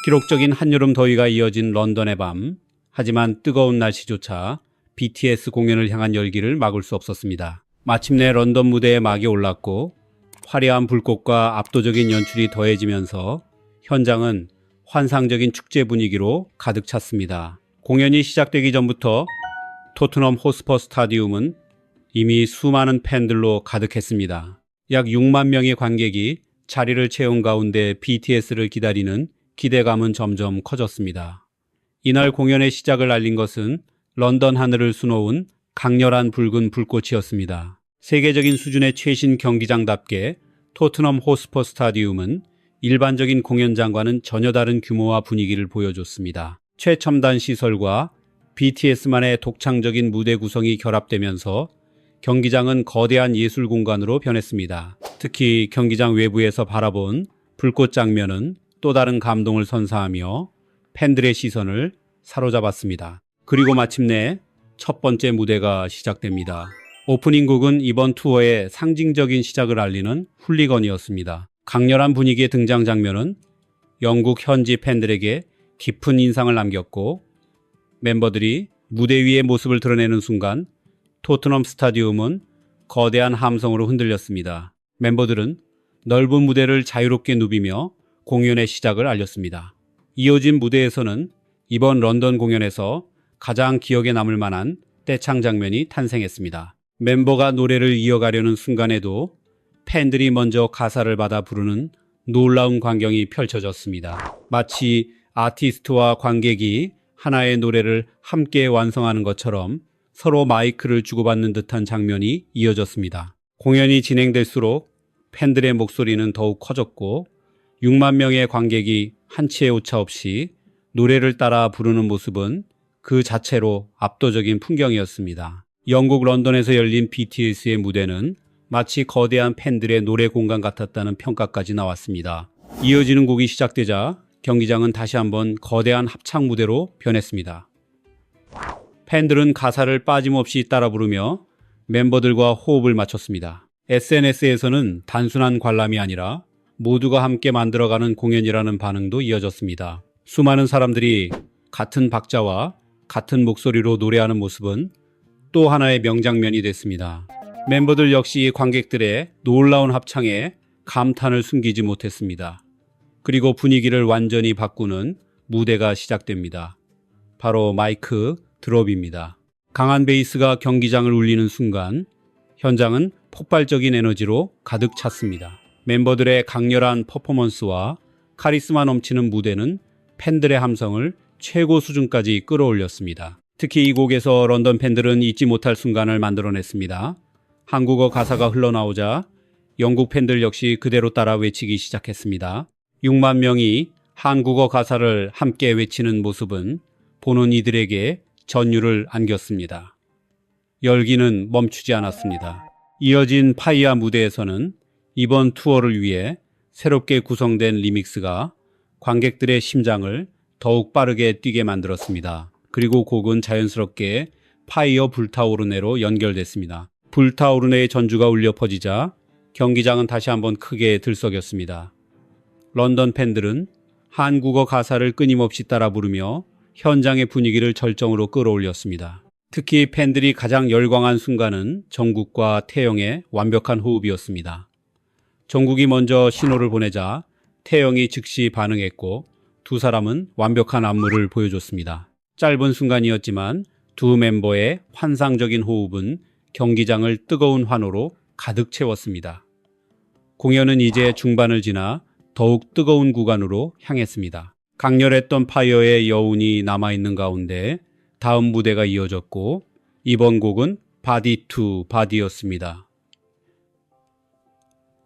기록적인 한여름 더위가 이어진 런던의 밤. 하지만 뜨거운 날씨조차 BTS 공연을 향한 열기를 막을 수 없었습니다. 마침내 런던 무대에 막이 올랐고 화려한 불꽃과 압도적인 연출이 더해지면서 현장은 환상적인 축제 분위기로 가득 찼습니다. 공연이 시작되기 전부터 토트넘 호스퍼 스타디움은 이미 수많은 팬들로 가득했습니다. 약 6만 명의 관객이 자리를 채운 가운데 BTS를 기다리는 기대감은 점점 커졌습니다. 이날 공연의 시작을 알린 것은 런던 하늘을 수놓은 강렬한 붉은 불꽃이었습니다. 세계적인 수준의 최신 경기장답게 토트넘 호스퍼 스타디움은 일반적인 공연장과는 전혀 다른 규모와 분위기를 보여줬습니다. 최첨단 시설과 BTS만의 독창적인 무대 구성이 결합되면서 경기장은 거대한 예술 공간으로 변했습니다. 특히 경기장 외부에서 바라본 불꽃 장면은 또 다른 감동을 선사하며 팬들의 시선을 사로잡았습니다. 그리고 마침내 첫 번째 무대가 시작됩니다. 오프닝 곡은 이번 투어의 상징적인 시작을 알리는 훌리건이었습니다. 강렬한 분위기의 등장 장면은 영국 현지 팬들에게 깊은 인상을 남겼고 멤버들이 무대 위의 모습을 드러내는 순간 토트넘 스타디움은 거대한 함성으로 흔들렸습니다. 멤버들은 넓은 무대를 자유롭게 누비며 공연의 시작을 알렸습니다. 이어진 무대에서는 이번 런던 공연에서 가장 기억에 남을 만한 떼창 장면이 탄생했습니다. 멤버가 노래를 이어가려는 순간에도 팬들이 먼저 가사를 받아 부르는 놀라운 광경이 펼쳐졌습니다. 마치 아티스트와 관객이 하나의 노래를 함께 완성하는 것처럼 서로 마이크를 주고받는 듯한 장면이 이어졌습니다. 공연이 진행될수록 팬들의 목소리는 더욱 커졌고 6만 명의 관객이 한치의 오차 없이 노래를 따라 부르는 모습은 그 자체로 압도적인 풍경이었습니다. 영국 런던에서 열린 BTS의 무대는 마치 거대한 팬들의 노래 공간 같았다는 평가까지 나왔습니다. 이어지는 곡이 시작되자 경기장은 다시 한번 거대한 합창 무대로 변했습니다. 팬들은 가사를 빠짐없이 따라 부르며 멤버들과 호흡을 맞췄습니다. SNS에서는 단순한 관람이 아니라 모두가 함께 만들어가는 공연이라는 반응도 이어졌습니다. 수많은 사람들이 같은 박자와 같은 목소리로 노래하는 모습은 또 하나의 명장면이 됐습니다. 멤버들 역시 관객들의 놀라운 합창에 감탄을 숨기지 못했습니다. 그리고 분위기를 완전히 바꾸는 무대가 시작됩니다. 바로 마이크 드롭입니다. 강한 베이스가 경기장을 울리는 순간 현장은 폭발적인 에너지로 가득 찼습니다. 멤버들의 강렬한 퍼포먼스와 카리스마 넘치는 무대는 팬들의 함성을 최고 수준까지 끌어올렸습니다. 특히 이 곡에서 런던 팬들은 잊지 못할 순간을 만들어냈습니다. 한국어 가사가 흘러나오자 영국 팬들 역시 그대로 따라 외치기 시작했습니다. 6만 명이 한국어 가사를 함께 외치는 모습은 보는 이들에게 전율을 안겼습니다. 열기는 멈추지 않았습니다. 이어진 파이아 무대에서는 이번 투어를 위해 새롭게 구성된 리믹스가 관객들의 심장을 더욱 빠르게 뛰게 만들었습니다. 그리고 곡은 자연스럽게 파이어 불타오르네로 연결됐습니다. 불타오르네의 전주가 울려 퍼지자 경기장은 다시 한번 크게 들썩였습니다. 런던 팬들은 한국어 가사를 끊임없이 따라 부르며 현장의 분위기를 절정으로 끌어올렸습니다. 특히 팬들이 가장 열광한 순간은 정국과 태영의 완벽한 호흡이었습니다. 정국이 먼저 신호를 보내자 태영이 즉시 반응했고 두 사람은 완벽한 안무를 보여줬습니다. 짧은 순간이었지만 두 멤버의 환상적인 호흡은 경기장을 뜨거운 환호로 가득 채웠습니다. 공연은 이제 중반을 지나 더욱 뜨거운 구간으로 향했습니다. 강렬했던 파이어의 여운이 남아있는 가운데 다음 무대가 이어졌고 이번 곡은 바디 투 바디였습니다.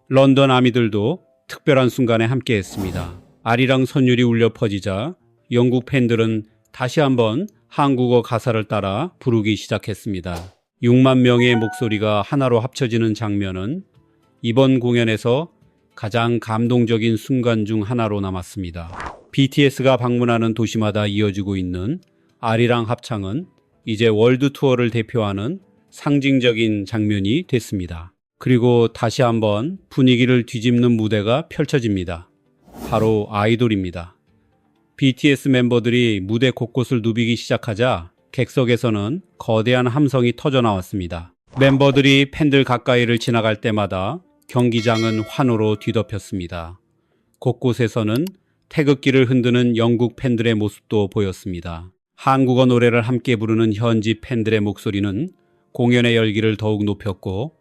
런던 아미들도 특별한 순간에 함께했습니다. 아리랑 선율이 울려 퍼지자 영국 팬들은 다시 한번 한국어 가사를 따라 부르기 시작했습니다. 6만 명의 목소리가 하나로 합쳐지는 장면은 이번 공연에서 가장 감동적인 순간 중 하나로 남았습니다. BTS가 방문하는 도시마다 이어지고 있는 아리랑 합창은 이제 월드 투어를 대표하는 상징적인 장면이 됐습니다. 그리고 다시 한번 분위기를 뒤집는 무대가 펼쳐집니다. 바로 아이돌입니다. BTS 멤버들이 무대 곳곳을 누비기 시작하자 객석에서는 거대한 함성이 터져 나왔습니다. 멤버들이 팬들 가까이를 지나갈 때마다 경기장은 환호로 뒤덮였습니다. 곳곳에서는 태극기를 흔드는 영국 팬들의 모습도 보였습니다. 한국어 노래를 함께 부르는 현지 팬들의 목소리는 공연의 열기를 더욱 높였고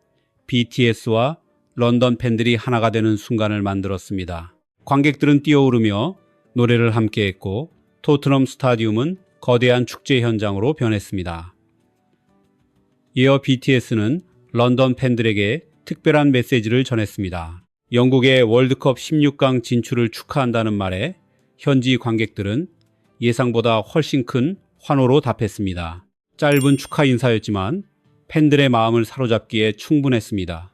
BTS와 런던 팬들이 하나가 되는 순간을 만들었습니다. 관객들은 뛰어오르며 노래를 함께했고 토트넘 스타디움은 거대한 축제 현장으로 변했습니다. 이어 BTS는 런던 팬들에게 특별한 메시지를 전했습니다. 영국의 월드컵 16강 진출을 축하한다는 말에 현지 관객들은 예상보다 훨씬 큰 환호로 답했습니다. 짧은 축하 인사였지만 팬들의 마음을 사로잡기에 충분했습니다.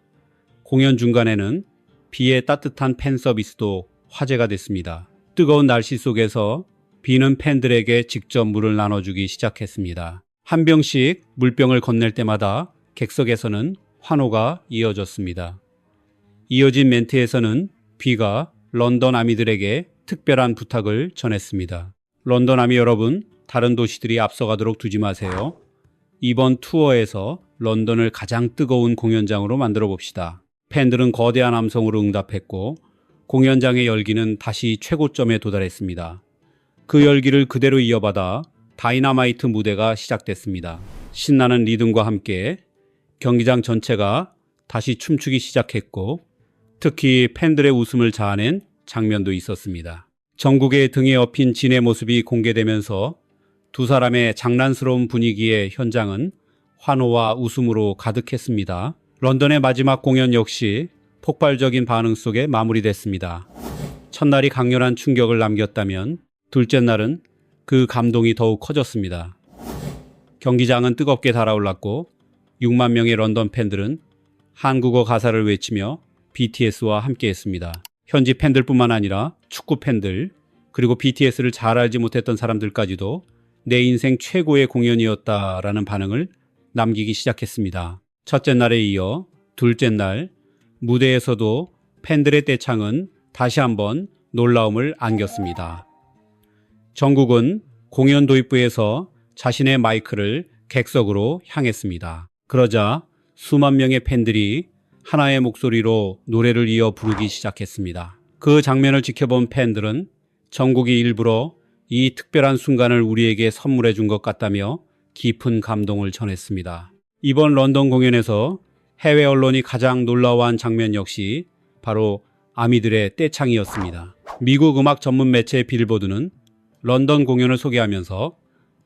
공연 중간에는 비의 따뜻한 팬 서비스도 화제가 됐습니다. 뜨거운 날씨 속에서 비는 팬들에게 직접 물을 나눠주기 시작했습니다. 한 병씩 물병을 건넬 때마다 객석에서는 환호가 이어졌습니다. 이어진 멘트에서는 비가 런던 아미들에게 특별한 부탁을 전했습니다. 런던 아미 여러분, 다른 도시들이 앞서가도록 두지 마세요. 이번 투어에서 런던을 가장 뜨거운 공연장으로 만들어 봅시다. 팬들은 거대한 함성으로 응답했고 공연장의 열기는 다시 최고점에 도달했습니다. 그 열기를 그대로 이어받아 다이너마이트 무대가 시작됐습니다. 신나는 리듬과 함께 경기장 전체가 다시 춤추기 시작했고 특히 팬들의 웃음을 자아낸 장면도 있었습니다. 정국의 등에 업힌 진의 모습이 공개되면서 두 사람의 장난스러운 분위기의 현장은 환호와 웃음으로 가득했습니다. 런던의 마지막 공연 역시 폭발적인 반응 속에 마무리됐습니다. 첫날이 강렬한 충격을 남겼다면 둘째 날은 그 감동이 더욱 커졌습니다. 경기장은 뜨겁게 달아올랐고 6만 명의 런던 팬들은 한국어 가사를 외치며 BTS와 함께했습니다. 현지 팬들뿐만 아니라 축구 팬들 그리고 BTS를 잘 알지 못했던 사람들까지도 내 인생 최고의 공연이었다라는 반응을 남기기 시작했습니다. 첫째 날에 이어 둘째 날 무대에서도 팬들의 떼창은 다시 한번 놀라움을 안겼습니다. 정국은 공연 도입부에서 자신의 마이크를 객석으로 향했습니다. 그러자 수만 명의 팬들이 하나의 목소리로 노래를 이어 부르기 시작했습니다. 그 장면을 지켜본 팬들은 정국이 일부러 이 특별한 순간을 우리에게 선물해 준 것 같다며 깊은 감동을 전했습니다. 이번 런던 공연에서 해외 언론이 가장 놀라워한 장면 역시 바로 아미들의 떼창이었습니다. 미국 음악 전문 매체 빌보드는 런던 공연을 소개하면서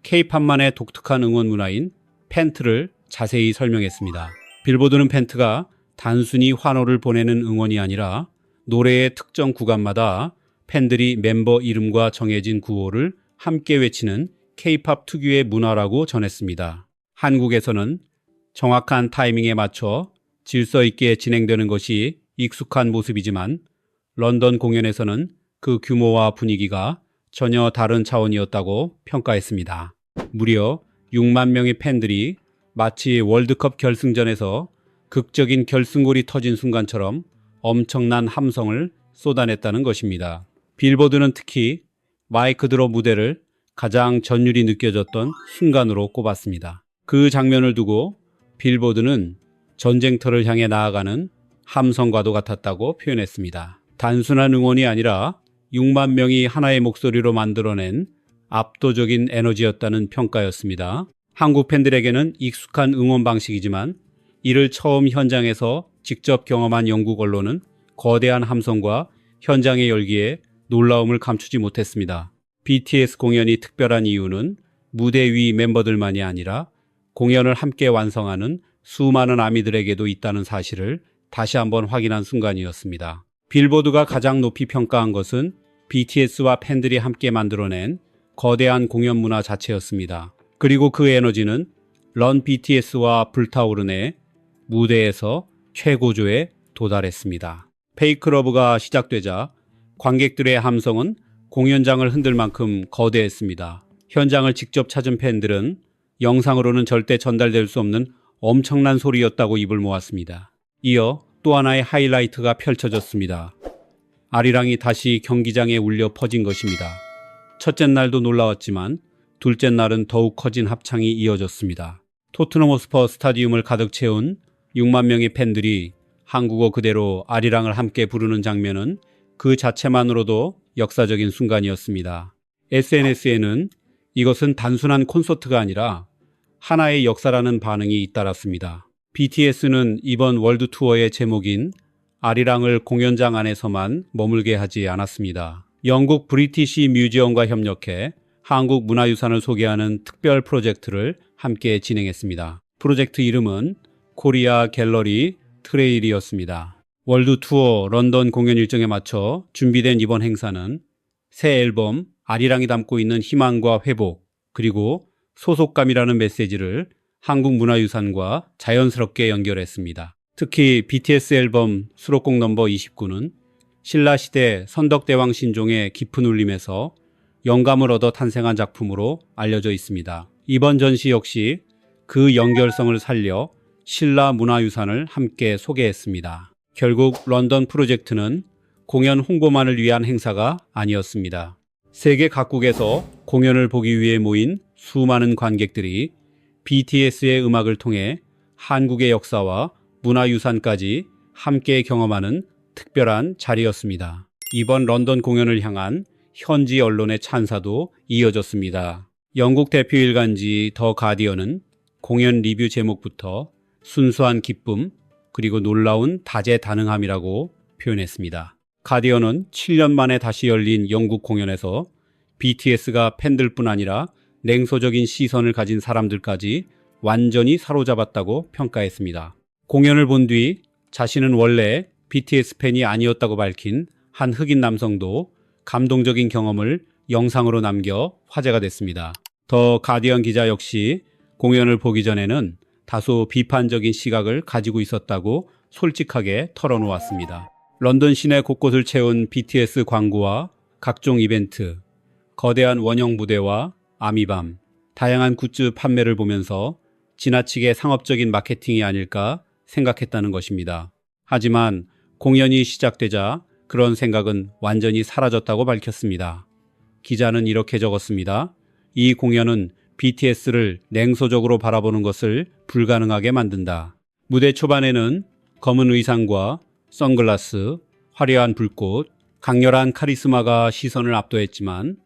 K-팝만의 독특한 응원 문화인 팬트를 자세히 설명했습니다. 빌보드는 팬트가 단순히 환호를 보내는 응원이 아니라 노래의 특정 구간마다 팬들이 멤버 이름과 정해진 구호를 함께 외치는 K-팝 특유의 문화라고 전했습니다. 한국에서는 정확한 타이밍에 맞춰 질서 있게 진행되는 것이 익숙한 모습이지만 런던 공연에서는 그 규모와 분위기가 전혀 다른 차원이었다고 평가했습니다. 무려 6만 명의 팬들이 마치 월드컵 결승전에서 극적인 결승골이 터진 순간처럼 엄청난 함성을 쏟아냈다는 것입니다. 빌보드는 특히 마이크 드롭 무대를 가장 전율이 느껴졌던 순간으로 꼽았습니다. 그 장면을 두고 빌보드는 전쟁터를 향해 나아가는 함성과도 같았다고 표현했습니다. 단순한 응원이 아니라 6만 명이 하나의 목소리로 만들어낸 압도적인 에너지였다는 평가였습니다. 한국 팬들에게는 익숙한 응원 방식이지만 이를 처음 현장에서 직접 경험한 영국 언론은 거대한 함성과 현장의 열기에 놀라움을 감추지 못했습니다. BTS 공연이 특별한 이유는 무대 위 멤버들만이 아니라 공연을 함께 완성하는 수많은 아미들에게도 있다는 사실을 다시 한번 확인한 순간이었습니다. 빌보드가 가장 높이 평가한 것은 BTS와 팬들이 함께 만들어낸 거대한 공연 문화 자체였습니다. 그리고 그 에너지는 런 BTS와 불타오르네 무대에서 최고조에 도달했습니다. 페이크 러브가 시작되자 관객들의 함성은 공연장을 흔들 만큼 거대했습니다. 현장을 직접 찾은 팬들은 영상으로는 절대 전달될 수 없는 엄청난 소리였다고 입을 모았습니다. 이어 또 하나의 하이라이트가 펼쳐졌습니다. 아리랑이 다시 경기장에 울려 퍼진 것입니다. 첫째 날도 놀라웠지만 둘째 날은 더욱 커진 합창이 이어졌습니다. 토트넘 호스퍼 스타디움을 가득 채운 6만 명의 팬들이 한국어 그대로 아리랑을 함께 부르는 장면은 그 자체만으로도 역사적인 순간이었습니다. SNS에는 이것은 단순한 콘서트가 아니라 하나의 역사라는 반응이 잇따랐습니다. BTS는 이번 월드 투어의 제목인 아리랑을 공연장 안에서만 머물게 하지 않았습니다. 영국 브리티시 뮤지엄과 협력해 한국 문화유산을 소개하는 특별 프로젝트를 함께 진행했습니다. 프로젝트 이름은 코리아 갤러리 트레일이었습니다. 월드 투어 런던 공연 일정에 맞춰 준비된 이번 행사는 새 앨범 아리랑이 담고 있는 희망과 회복, 그리고 소속감이라는 메시지를 한국 문화유산과 자연스럽게 연결했습니다. 특히 BTS 앨범 수록곡 넘버 29는 신라시대 선덕대왕 신종의 깊은 울림에서 영감을 얻어 탄생한 작품으로 알려져 있습니다. 이번 전시 역시 그 연결성을 살려 신라 문화유산을 함께 소개했습니다. 결국 런던 프로젝트는 공연 홍보만을 위한 행사가 아니었습니다. 세계 각국에서 공연을 보기 위해 모인 수많은 관객들이 BTS의 음악을 통해 한국의 역사와 문화유산까지 함께 경험하는 특별한 자리였습니다. 이번 런던 공연을 향한 현지 언론의 찬사도 이어졌습니다. 영국 대표 일간지 더 가디언은 공연 리뷰 제목부터 순수한 기쁨 그리고 놀라운 다재다능함이라고 표현했습니다. 가디언은 7년 만에 다시 열린 영국 공연에서 BTS가 팬들뿐 아니라 냉소적인 시선을 가진 사람들까지 완전히 사로잡았다고 평가했습니다. 공연을 본 뒤 자신은 원래 BTS 팬이 아니었다고 밝힌 한 흑인 남성도 감동적인 경험을 영상으로 남겨 화제가 됐습니다. 더 가디언 기자 역시 공연을 보기 전에는 다소 비판적인 시각을 가지고 있었다고 솔직하게 털어놓았습니다. 런던 시내 곳곳을 채운 BTS 광고와 각종 이벤트, 거대한 원형 무대와 아미밤, 다양한 굿즈 판매를 보면서 지나치게 상업적인 마케팅이 아닐까 생각했다는 것입니다. 하지만 공연이 시작되자 그런 생각은 완전히 사라졌다고 밝혔습니다. 기자는 이렇게 적었습니다. 이 공연은 BTS를 냉소적으로 바라보는 것을 불가능하게 만든다. 무대 초반에는 검은 의상과 선글라스, 화려한 불꽃, 강렬한 카리스마가 시선을 압도했지만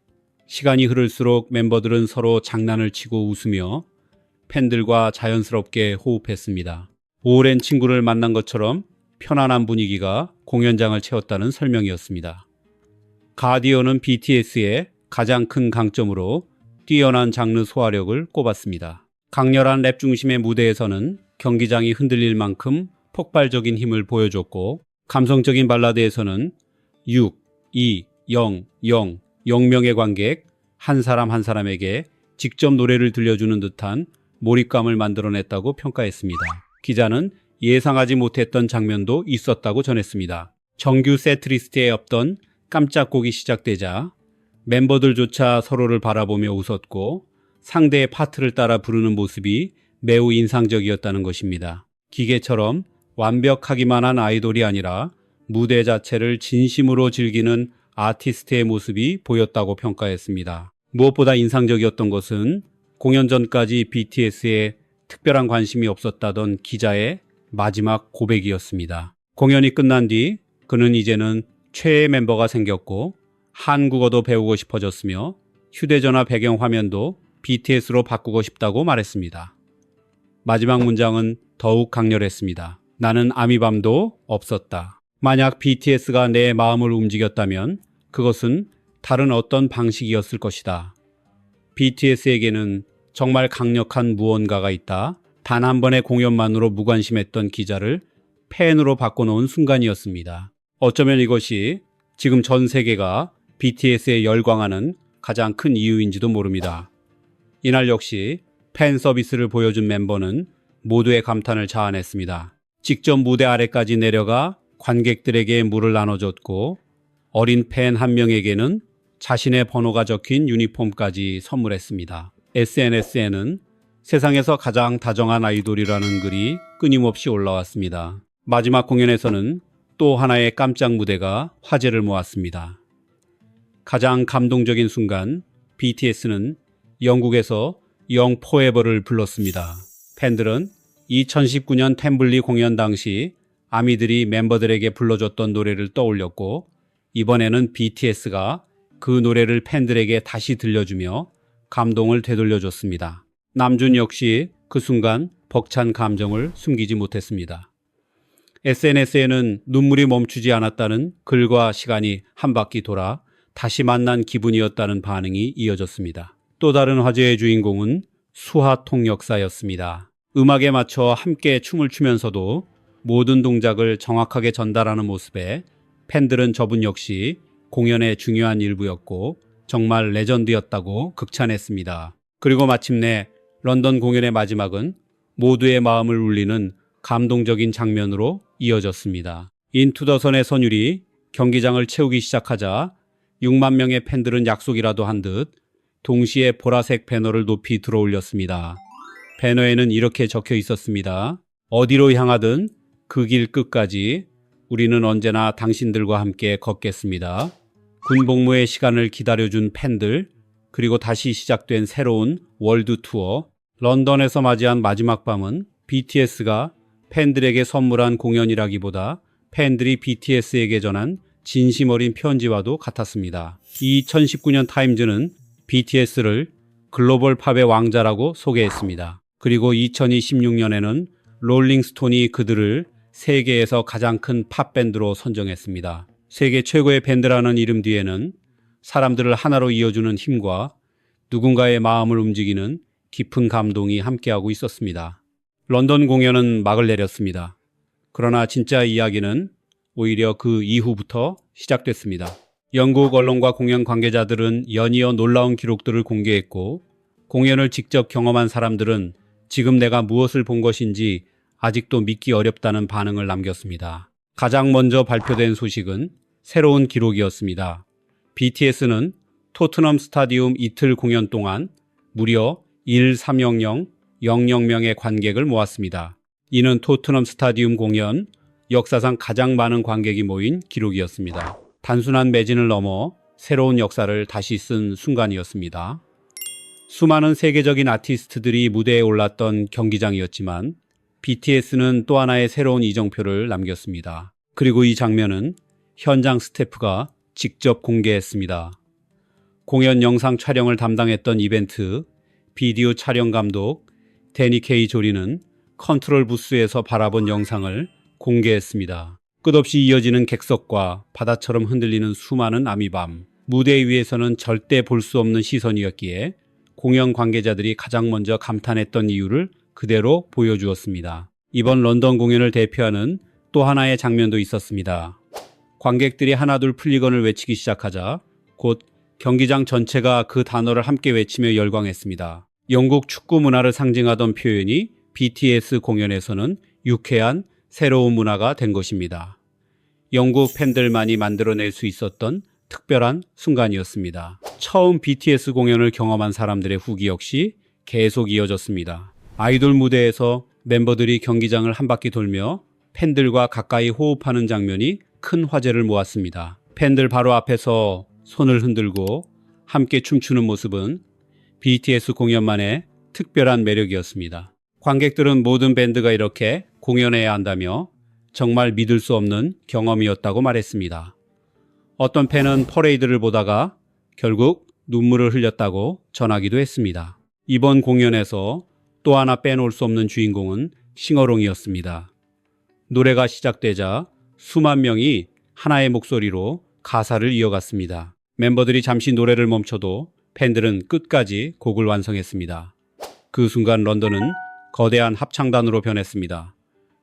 시간이 흐를수록 멤버들은 서로 장난을 치고 웃으며 팬들과 자연스럽게 호흡했습니다. 오랜 친구를 만난 것처럼 편안한 분위기가 공연장을 채웠다는 설명이었습니다. 가디언은 BTS의 가장 큰 강점으로 뛰어난 장르 소화력을 꼽았습니다. 강렬한 랩 중심의 무대에서는 경기장이 흔들릴 만큼 폭발적인 힘을 보여줬고, 감성적인 발라드에서는 6, 2, 0, 0, 0명의 관객 한 사람 한 사람에게 직접 노래를 들려주는 듯한 몰입감을 만들어냈다고 평가했습니다. 기자는 예상하지 못했던 장면도 있었다고 전했습니다. 정규 세트리스트에 없던 깜짝 곡이 시작되자 멤버들조차 서로를 바라보며 웃었고 상대의 파트를 따라 부르는 모습이 매우 인상적이었다는 것입니다. 기계처럼 완벽하기만 한 아이돌이 아니라 무대 자체를 진심으로 즐기는 아티스트의 모습이 보였다고 평가했습니다. 무엇보다 인상적이었던 것은 공연 전까지 BTS에 특별한 관심이 없었다던 기자의 마지막 고백이었습니다. 공연이 끝난 뒤 그는 이제는 최애 멤버가 생겼고 한국어도 배우고 싶어졌으며 휴대전화 배경 화면도 BTS로 바꾸고 싶다고 말했습니다. 마지막 문장은 더욱 강렬했습니다. 나는 아미밤도 없었다. 만약 BTS가 내 마음을 움직였다면 그것은 다른 어떤 방식이었을 것이다. BTS에게는 정말 강력한 무언가가 있다. 단 한 번의 공연만으로 무관심했던 기자를 팬으로 바꿔놓은 순간이었습니다. 어쩌면 이것이 지금 전 세계가 BTS에 열광하는 가장 큰 이유인지도 모릅니다. 이날 역시 팬 서비스를 보여준 멤버는 모두의 감탄을 자아냈습니다. 직접 무대 아래까지 내려가 관객들에게 물을 나눠줬고 어린 팬 한 명에게는 자신의 번호가 적힌 유니폼까지 선물했습니다. SNS에는 세상에서 가장 다정한 아이돌이라는 글이 끊임없이 올라왔습니다. 마지막 공연에서는 또 하나의 깜짝 무대가 화제를 모았습니다. 가장 감동적인 순간, BTS는 영국에서 Young Forever를 불렀습니다. 팬들은 2019년 템블리 공연 당시 아미들이 멤버들에게 불러줬던 노래를 떠올렸고, 이번에는 BTS가 그 노래를 팬들에게 다시 들려주며 감동을 되돌려줬습니다. 남준 역시 그 순간 벅찬 감정을 숨기지 못했습니다. SNS에는 눈물이 멈추지 않았다는 글과 시간이 한 바퀴 돌아 다시 만난 기분이었다는 반응이 이어졌습니다. 또 다른 화제의 주인공은 수하 통역사였습니다. 음악에 맞춰 함께 춤을 추면서도 모든 동작을 정확하게 전달하는 모습에 팬들은 저분 역시 공연의 중요한 일부였고 정말 레전드였다고 극찬했습니다. 그리고 마침내 런던 공연의 마지막은 모두의 마음을 울리는 감동적인 장면으로 이어졌습니다. 인투 더 선의 선율이 경기장을 채우기 시작하자 6만 명의 팬들은 약속이라도 한 듯 동시에 보라색 배너를 높이 들어올렸습니다. 배너에는 이렇게 적혀 있었습니다. 어디로 향하든 그 길 끝까지 우리는 언제나 당신들과 함께 걷겠습니다. 군복무의 시간을 기다려준 팬들, 그리고 다시 시작된 새로운 월드 투어. 런던에서 맞이한 마지막 밤은 BTS가 팬들에게 선물한 공연이라기보다 팬들이 BTS에게 전한 진심 어린 편지와도 같았습니다. 2019년 타임즈는 BTS를 글로벌 팝의 왕자라고 소개했습니다. 그리고 2026년에는 롤링스톤이 그들을 세계에서 가장 큰 팝밴드로 선정했습니다. 세계 최고의 밴드라는 이름 뒤에는 사람들을 하나로 이어주는 힘과 누군가의 마음을 움직이는 깊은 감동이 함께하고 있었습니다. 런던 공연은 막을 내렸습니다. 그러나 진짜 이야기는 오히려 그 이후부터 시작됐습니다. 영국 언론과 공연 관계자들은 연이어 놀라운 기록들을 공개했고, 공연을 직접 경험한 사람들은 지금 내가 무엇을 본 것인지 아직도 믿기 어렵다는 반응을 남겼습니다. 가장 먼저 발표된 소식은 새로운 기록이었습니다. BTS는 토트넘 스타디움 이틀 공연 동안 무려 1300명의 관객을 모았습니다. 이는 토트넘 스타디움 공연 역사상 가장 많은 관객이 모인 기록이었습니다. 단순한 매진을 넘어 새로운 역사를 다시 쓴 순간이었습니다. 수많은 세계적인 아티스트들이 무대에 올랐던 경기장이었지만 BTS는 또 하나의 새로운 이정표를 남겼습니다. 그리고 이 장면은 현장 스태프가 직접 공개했습니다. 공연 영상 촬영을 담당했던 이벤트 비디오 촬영 감독 데니 케이 조리는 컨트롤 부스에서 바라본 영상을 공개했습니다. 끝없이 이어지는 객석과 바다처럼 흔들리는 수많은 아미밤. 무대 위에서는 절대 볼 수 없는 시선이었기에 공연 관계자들이 가장 먼저 감탄했던 이유를 그대로 보여주었습니다. 이번 런던 공연을 대표하는 또 하나의 장면도 있었습니다. 관객들이 하나둘 플리건을 외치기 시작하자 곧 경기장 전체가 그 단어를 함께 외치며 열광했습니다. 영국 축구 문화를 상징하던 표현이 BTS 공연에서는 유쾌한 새로운 문화가 된 것입니다. 영국 팬들만이 만들어낼 수 있었던 특별한 순간이었습니다. 처음 BTS 공연을 경험한 사람들의 후기 역시 계속 이어졌습니다. 아이돌 무대에서 멤버들이 경기장을 한 바퀴 돌며 팬들과 가까이 호흡하는 장면이 큰 화제를 모았습니다. 팬들 바로 앞에서 손을 흔들고 함께 춤추는 모습은 BTS 공연만의 특별한 매력이었습니다. 관객들은 모든 밴드가 이렇게 공연해야 한다며 정말 믿을 수 없는 경험이었다고 말했습니다. 어떤 팬은 퍼레이드를 보다가 결국 눈물을 흘렸다고 전하기도 했습니다. 이번 공연에서 또 하나 빼놓을 수 없는 주인공은 싱어롱이었습니다. 노래가 시작되자 수만 명이 하나의 목소리로 가사를 이어갔습니다. 멤버들이 잠시 노래를 멈춰도 팬들은 끝까지 곡을 완성했습니다. 그 순간 런던은 거대한 합창단으로 변했습니다.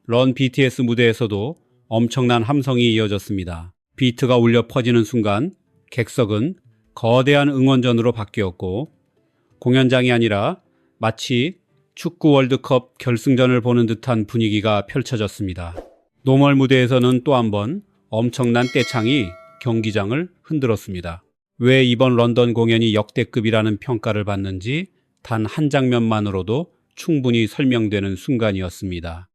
런 BTS 무대에서도 엄청난 함성이 이어졌습니다. 비트가 울려 퍼지는 순간 객석은 거대한 응원전으로 바뀌었고 공연장이 아니라 마치 축구 월드컵 결승전을 보는 듯한 분위기가 펼쳐졌습니다. 노멀 무대에서는 또 한 번 엄청난 떼창이 경기장을 흔들었습니다. 왜 이번 런던 공연이 역대급이라는 평가를 받는지 단 한 장면만으로도 충분히 설명되는 순간이었습니다.